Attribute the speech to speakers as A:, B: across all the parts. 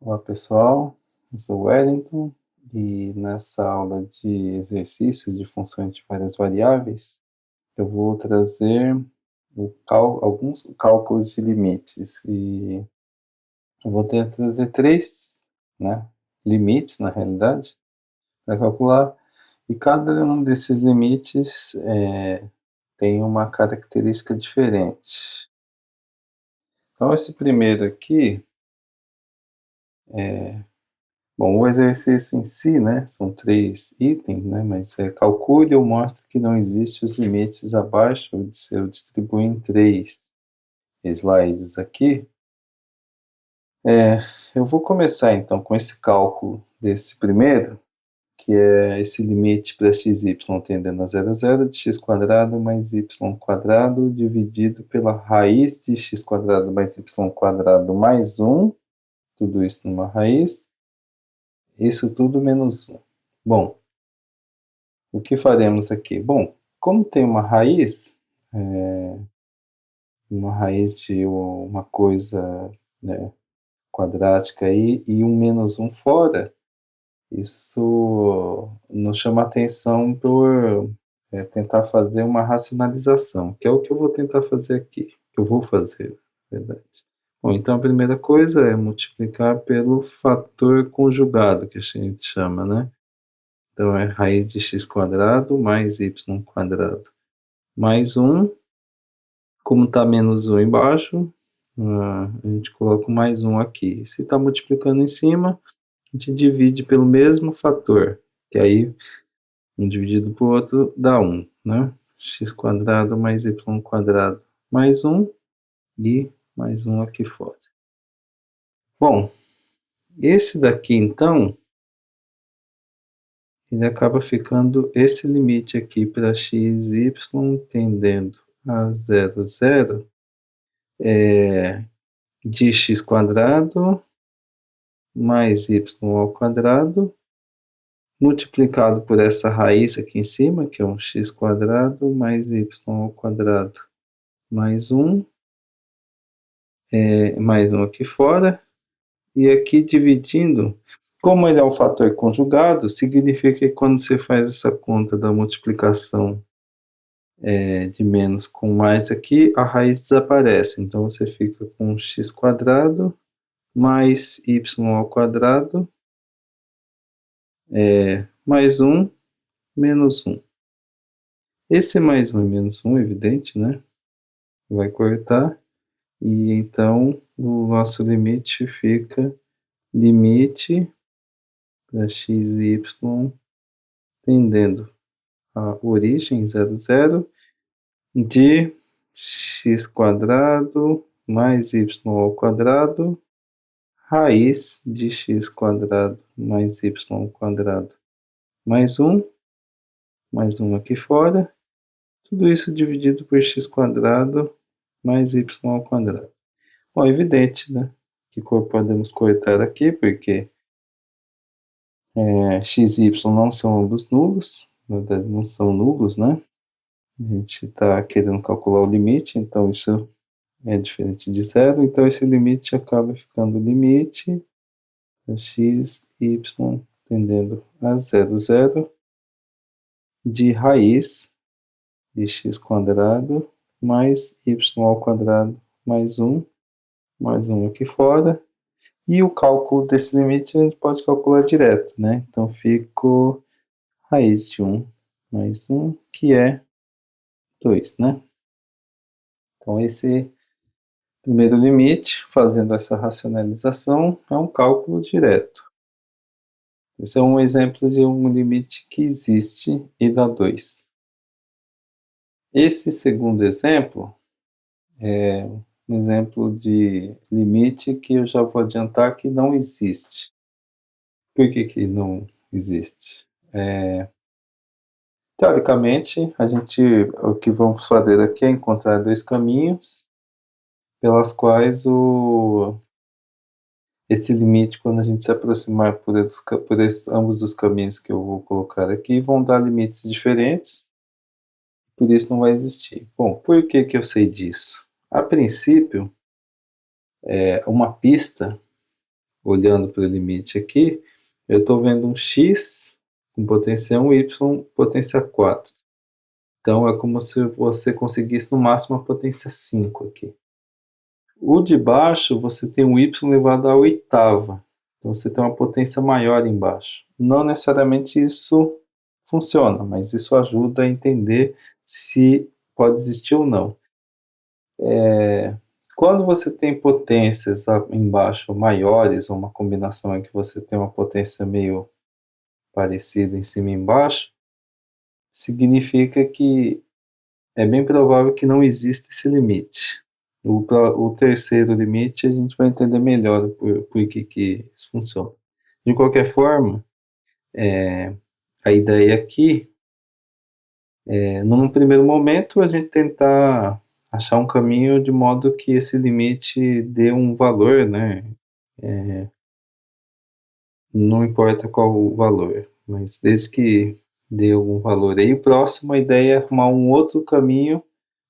A: Olá pessoal, eu sou o Wellington e nessa aula de exercícios de funções de várias variáveis eu vou trazer alguns cálculos de limites e eu vou trazer três, né, limites na realidade para calcular, e cada um desses limites tem uma característica diferente. Então esse primeiro aqui bom, o exercício em si, né, são 3 itens, né, mas calcule ou mostre que não existe os limites abaixo de se eu distribuir em 3 slides aqui. Eu vou começar então com esse cálculo desse primeiro, que é esse limite para x e y tendendo a 0 a 0 de x² mais y² dividido pela raiz de x² mais y² mais 1, tudo isso numa raiz, isso tudo menos 1. Bom, o que faremos aqui? Bom, como tem uma raiz de uma coisa, né, quadrática aí, e um menos um fora, isso nos chama a atenção por tentar fazer uma racionalização, que é o que eu vou tentar fazer aqui, que eu vou fazer, na verdade. Bom, então a primeira coisa é multiplicar pelo fator conjugado, que a gente chama, né? Então é raiz de x² mais y² mais 1, como está menos 1 embaixo, a gente coloca o mais 1 aqui. Se está multiplicando em cima, a gente divide pelo mesmo fator, que aí um dividido por outro dá 1, né? x² mais y² mais 1 e mais 1 aqui fora. Bom, esse daqui então, ele acaba ficando esse limite aqui para x, y tendendo a 0, 0, de x² mais y² multiplicado por essa raiz aqui em cima, que é um x² mais y² mais 1, mais 1 aqui fora, e aqui dividindo, como ele é um fator conjugado, significa que quando você faz essa conta da multiplicação de menos com mais aqui, a raiz desaparece, então você fica com x² mais y² mais 1 menos 1. Esse mais 1 e menos 1, evidente, né? Vai cortar, e então o nosso limite fica limite para x e y tendendo a origem 0, 0 de x² mais y² raiz de x² mais y² mais 1 aqui fora, tudo isso dividido por x² mais y². Bom, é evidente, né, que podemos cortar aqui, porque x e y não são ambos nulos, na verdade não são nulos, né? A gente está querendo calcular o limite, então isso é diferente de zero, então esse limite acaba ficando limite x, y tendendo a 0, 0 de raiz de x² mais y² mais 1 aqui fora, e o cálculo desse limite a gente pode calcular direto, né? Então ficou raiz de 1 mais 1, que é 2, né? Então esse primeiro limite, fazendo essa racionalização, é um cálculo direto. Esse é um exemplo de um limite que existe e dá 2. Esse segundo exemplo é um exemplo de limite que eu já vou adiantar que não existe. Por que que não existe? Teoricamente, o que vamos fazer aqui é encontrar dois caminhos pelas quais esse limite, quando a gente se aproximar ambos os caminhos que eu vou colocar aqui, vão dar limites diferentes, por isso não vai existir. Bom, por que que eu sei disso? A princípio, uma pista olhando para o limite aqui, eu estou vendo um x com potência 1 e y potência 4. Então, é como se você conseguisse no máximo a potência 5 aqui. O de baixo, você tem um y elevado à oitava. Então, você tem uma potência maior embaixo. Não necessariamente isso funciona, mas isso ajuda a entender se pode existir ou não. Quando você tem potências embaixo maiores, ou uma combinação em que você tem uma potência meio parecida em cima e embaixo, significa que é bem provável que não exista esse limite. O terceiro limite a gente vai entender melhor por que isso funciona. De qualquer forma, a ideia aqui num primeiro momento, a gente tentar achar um caminho de modo que esse limite dê um valor, né? Não importa qual o valor, mas desde que dê algum valor aí. O próximo, a ideia é arrumar um outro caminho,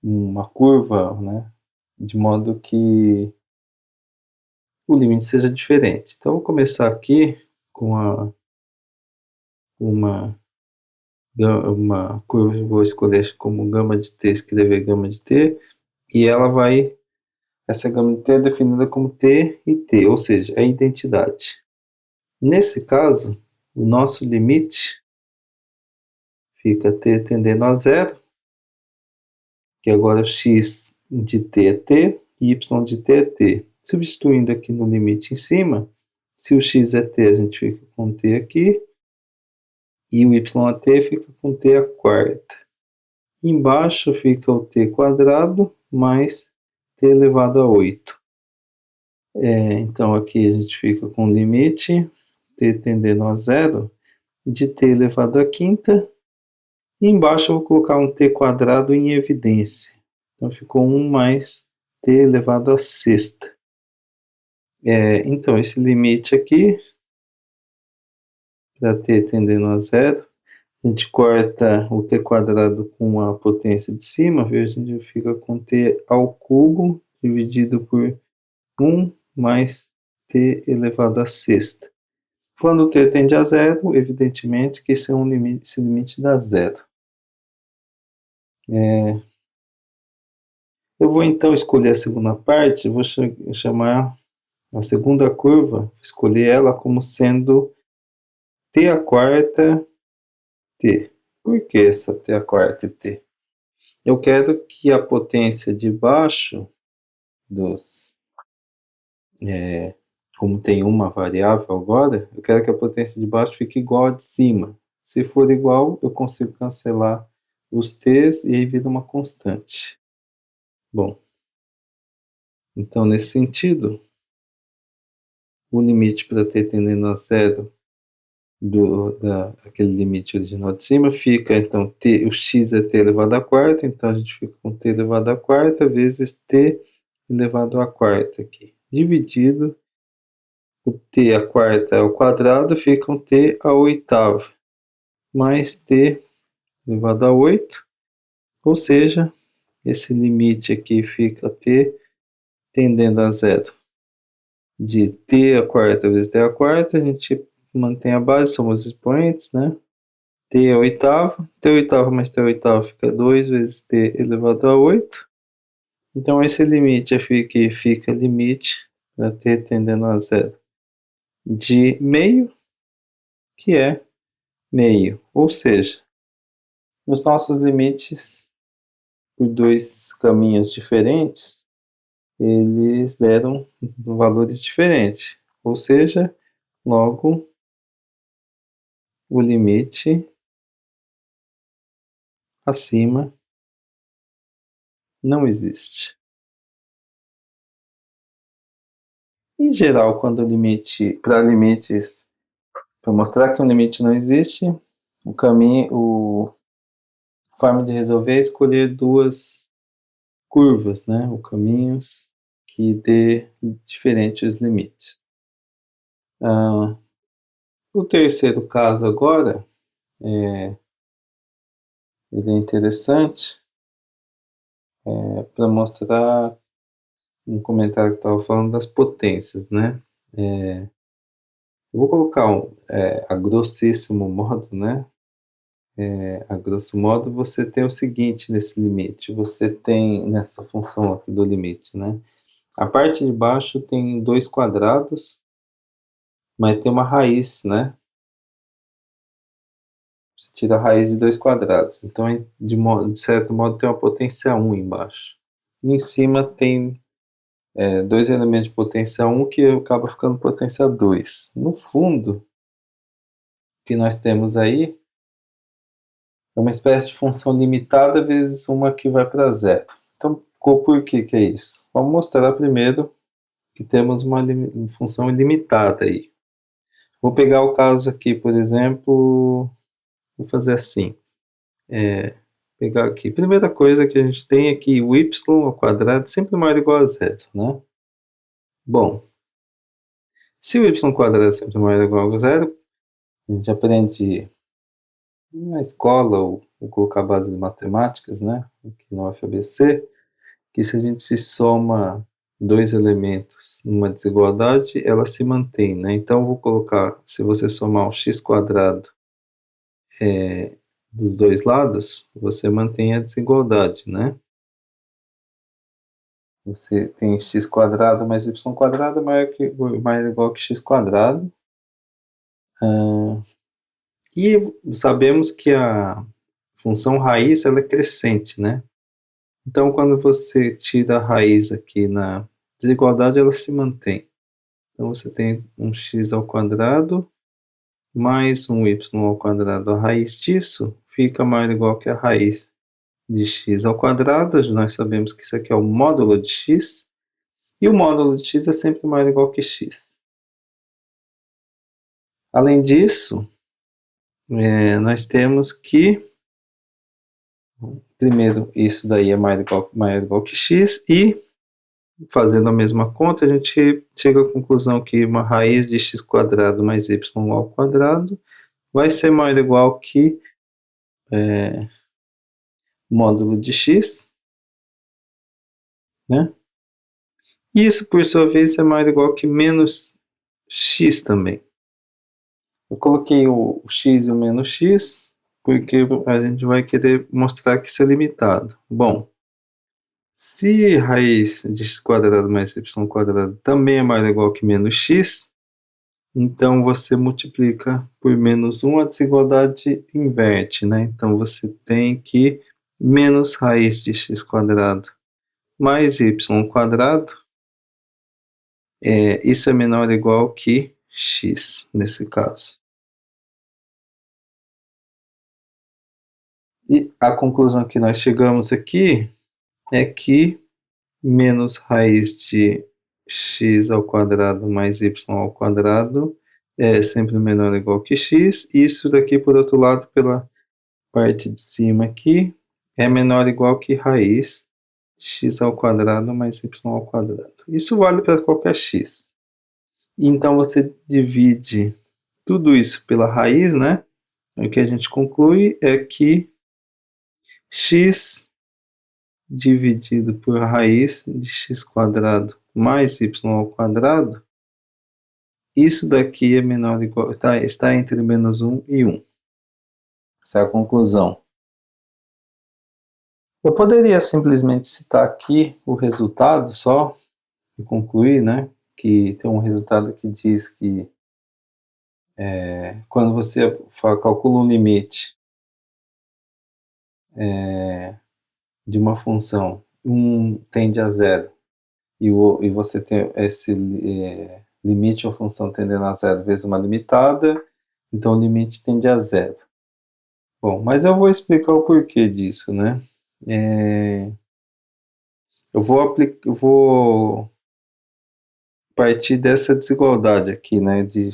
A: uma curva, né? De modo que o limite seja diferente. Então, vou começar aqui com uma curva, vou escolher como gama de t, escrever gama de t, e essa gama de t é definida como t e t, ou seja, é a identidade. Nesse caso, o nosso limite fica t tendendo a zero, que agora o x de t é t, e y de t é t. Substituindo aqui no limite em cima, se o x é t, a gente fica com t aqui, e o y a t fica com t a quarta. Embaixo fica o t quadrado mais t elevado a 8. Então aqui a gente fica com o limite t tendendo a zero de t elevado a quinta. E embaixo eu vou colocar um t quadrado em evidência. Então ficou 1 mais t elevado a sexta. Então esse limite aqui, para t tendendo a zero, a gente corta o t quadrado com a potência de cima, viu? A gente fica com t ao cubo dividido por 1 mais t elevado a sexta. Quando t tende a zero, evidentemente que esse limite dá zero. Eu vou então escolher a segunda parte, vou chamar a segunda curva, vou escolher ela como sendo t a quarta t. Por que essa t a quarta t? Eu quero que a potência de baixo como tem uma variável agora, eu quero que a potência de baixo fique igual à de cima. Se for igual, eu consigo cancelar os t's e aí vira uma constante. Bom, então nesse sentido, o limite para t tendendo a zero aquele limite original de cima fica, então, o x é t elevado à quarta, então a gente fica com t elevado à quarta vezes t elevado à quarta aqui, dividido, o t à quarta ao quadrado fica um t à oitava, mais t elevado a 8, ou seja, esse limite aqui fica t tendendo a zero de t à quarta vezes t à quarta, a gente mantém a base, somos os expoentes, né? T é oitava, t oitava mais t oitava fica 2 vezes t elevado a 8. Então, esse limite aqui fica limite da t tendendo a zero de meio, que é meio. Ou seja, os nossos limites por dois caminhos diferentes, eles deram valores diferentes. Ou seja, logo, o limite acima não existe. Em geral, quando para mostrar que um limite não existe, a forma de resolver é escolher duas curvas, né, ou caminhos que dê diferentes limites. O terceiro caso agora, ele é interessante para mostrar um comentário que estava falando das potências, né? Eu vou colocar a grossíssimo modo, né? A grosso modo, você tem o seguinte nesse limite. Você tem nessa função aqui do limite, né? A parte de baixo tem dois quadrados, mas tem uma raiz, né? Você tira a raiz de dois quadrados. Então, de certo modo, tem uma potência 1 embaixo. E em cima tem dois elementos de potência 1 que acaba ficando potência 2. No fundo, o que nós temos aí é uma espécie de função limitada vezes uma que vai para zero. Então, por que é isso? Vamos mostrar primeiro que temos uma função ilimitada aí. Vou pegar o caso aqui, por exemplo, vou fazer assim. Pegar aqui. Primeira coisa que a gente tem é que o y ao quadrado sempre é maior ou igual a zero, né? Bom, se o y ao quadrado é sempre maior ou igual a zero, a gente aprende na escola, ou colocar bases matemáticas, né? Aqui no UFABC, que se a gente se soma dois elementos numa desigualdade, ela se mantém, né? Então, eu vou colocar, se você somar o x quadrado dos dois lados, você mantém a desigualdade, né? Você tem x quadrado mais y quadrado maior ou igual que x quadrado. E sabemos que a função raiz ela é crescente, né? Então, quando você tira a raiz aqui na desigualdade, ela se mantém. Então, você tem um x ao quadrado mais um y ao quadrado. A raiz disso fica maior ou igual que a raiz de x ao quadrado. Nós sabemos que isso aqui é o módulo de x. E o módulo de x é sempre maior ou igual que x. Além disso, nós temos que, primeiro, isso daí é maior ou igual que x, e fazendo a mesma conta, a gente chega à conclusão que uma raiz de x quadrado mais y ao quadrado vai ser maior ou igual que módulo de x, né? E isso, por sua vez, é maior ou igual que menos x também. Eu coloquei o x e o menos x, porque a gente vai querer mostrar que isso é limitado. Bom, se raiz de x quadrado mais y quadrado também é maior ou igual que menos x, então você multiplica por menos 1, a desigualdade inverte, né? Então você tem que menos raiz de x quadrado mais y quadrado, isso é menor ou igual que x, nesse caso. E a conclusão que nós chegamos aqui é que menos raiz de x ao quadrado mais y ao quadrado é sempre menor ou igual que x. Isso daqui, por outro lado, pela parte de cima aqui, é menor ou igual que raiz de x ao quadrado mais y ao quadrado. Isso vale para qualquer x. Então, você divide tudo isso pela raiz, né? O que a gente conclui é que x dividido por raiz de x quadrado mais y ao quadrado, isso daqui é menor ou igual, está entre menos 1 e 1. Essa é a conclusão. Eu poderia simplesmente citar aqui o resultado só e concluir, né? Que tem um resultado que diz que quando você calcula um limite de uma função, 1 tende a zero, e você tem esse limite ou função tendendo a zero vezes uma limitada, então o limite tende a zero. Bom, mas eu vou explicar o porquê disso, né? Eu vou partir dessa desigualdade aqui, né? De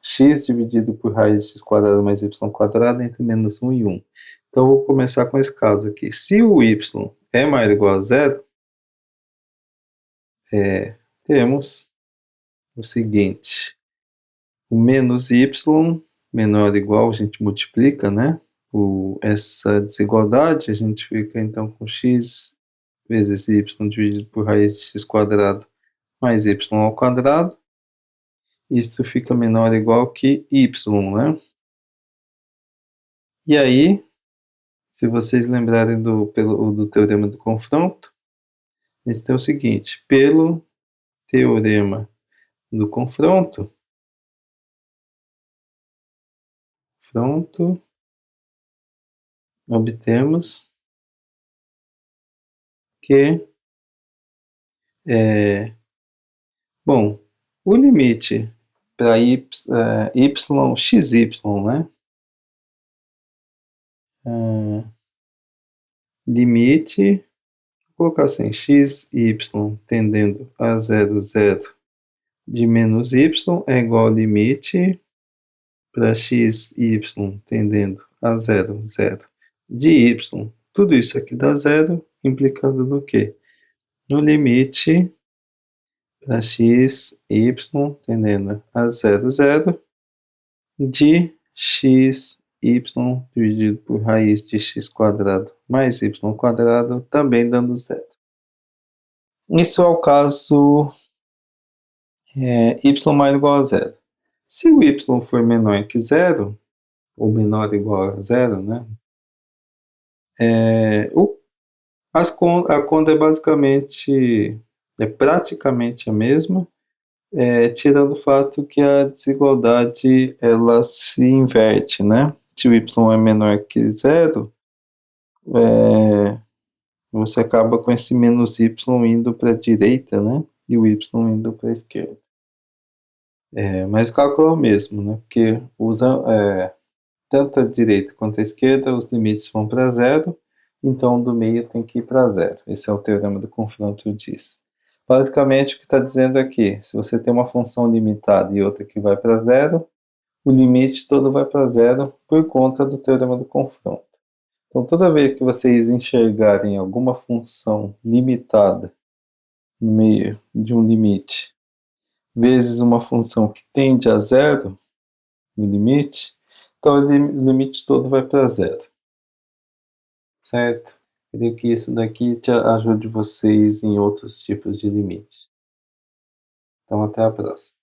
A: x dividido por raiz de x quadrado mais y quadrado entre menos 1 e 1. Então, eu vou começar com esse caso aqui. Se o y é maior ou igual a zero, temos o seguinte: o menos y menor ou igual, a gente multiplica, né? Essa desigualdade, a gente fica então com x vezes y dividido por raiz de x quadrado mais y ao quadrado. isso fica menor ou igual que y, né? E aí, se vocês lembrarem do teorema do confronto, a gente tem o seguinte: pelo teorema do confronto, obtemos que, bom, o limite para xy, né? Limite, vou colocar assim, xy tendendo a 0, 0 de menos y é igual ao limite para x, y tendendo a 0, 0 de y. Tudo isso aqui dá zero, implicando no quê? No limite para x, y tendendo a 0, 0 de x, y dividido por raiz de x quadrado mais y quadrado, também dando zero. Isso é o caso y maior ou igual a zero. Se o y for menor que zero, ou menor ou igual a zero, né? A conta é basicamente, praticamente a mesma, tirando o fato que a desigualdade ela se inverte, né? Se o y é menor que zero, você acaba com esse menos y indo para a direita, né? E o y indo para a esquerda. Mas o cálculo é o mesmo, né? Porque tanto a direita quanto a esquerda, os limites vão para zero, então do meio tem que ir para zero. Esse é o teorema do confronto diz. Basicamente, o que está dizendo aqui, se você tem uma função limitada e outra que vai para zero, o limite todo vai para zero por conta do teorema do confronto. Então, toda vez que vocês enxergarem alguma função limitada no meio de um limite, vezes uma função que tende a zero no limite, então o limite todo vai para zero. Certo? Creio que isso daqui te ajude vocês em outros tipos de limites. Então, até a próxima.